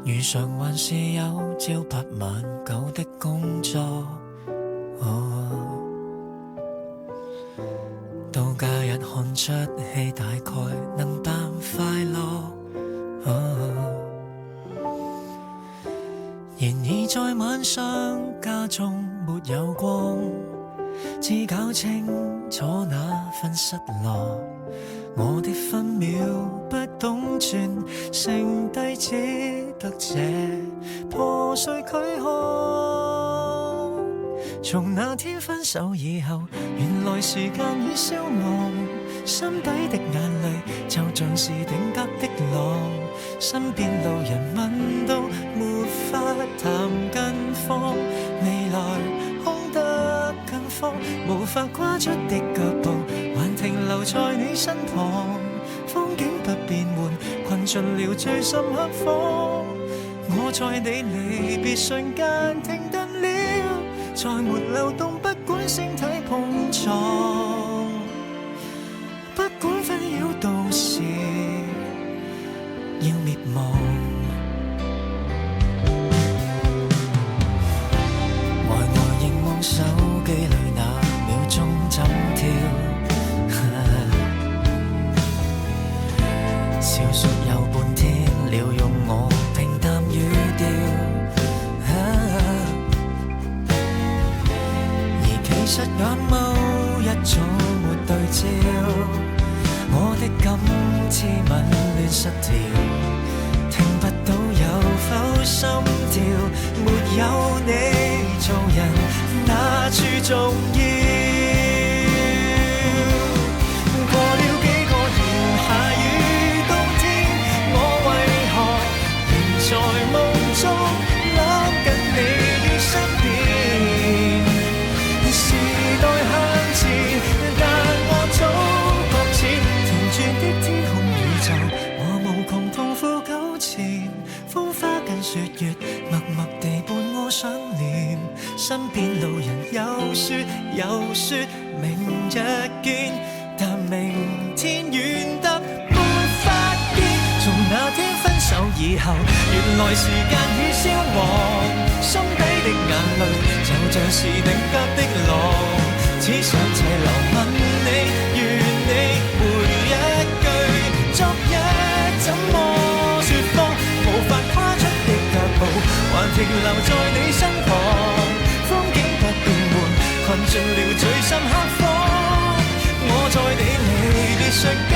如常還是有朝八晚九的工作。到假日看出戲，大概能扮快樂。然而在晚上家中沒有光，只搞清楚那分失落。我的分秒不懂轉，剩低只得這破碎軀殼。從那天分手以後，原來時間已消亡，心底的眼淚就像是頂格的浪，身邊路人問到沒法談近況，未來空得更荒，無法跨出的腳步還停留在你身旁，風景不變換，困進了最深刻方。我在你離別瞬間停頓了，再沒流動，不管星體碰撞，不管紛擾到時要滅亡。呆呆凝望手機裏那秒鐘怎跳，小說有半天了，用我平淡語調，而其實眼眸一早沒對焦，我的感知紊亂失調，聽不到有否心跳，沒有你做人那處重要。過了幾個炎夏與冬天，我為何仍在夢中攬緊你於身邊？時代向前，但我早擱淺，停住的天空宇宙，我無窮痛苦糾纏，風花跟雪月默默地伴我想念，身邊路人又說明日見，但明天遠得沒法見。從那天分手以後，原來時間已消亡，心底的眼淚就像是定格的浪，只想斜流問你，願你回一句，昨日怎麼說謊，無法跨出的腳步還停留在你身旁，風景不變換，困進了最深刻方。我在你離別瞬間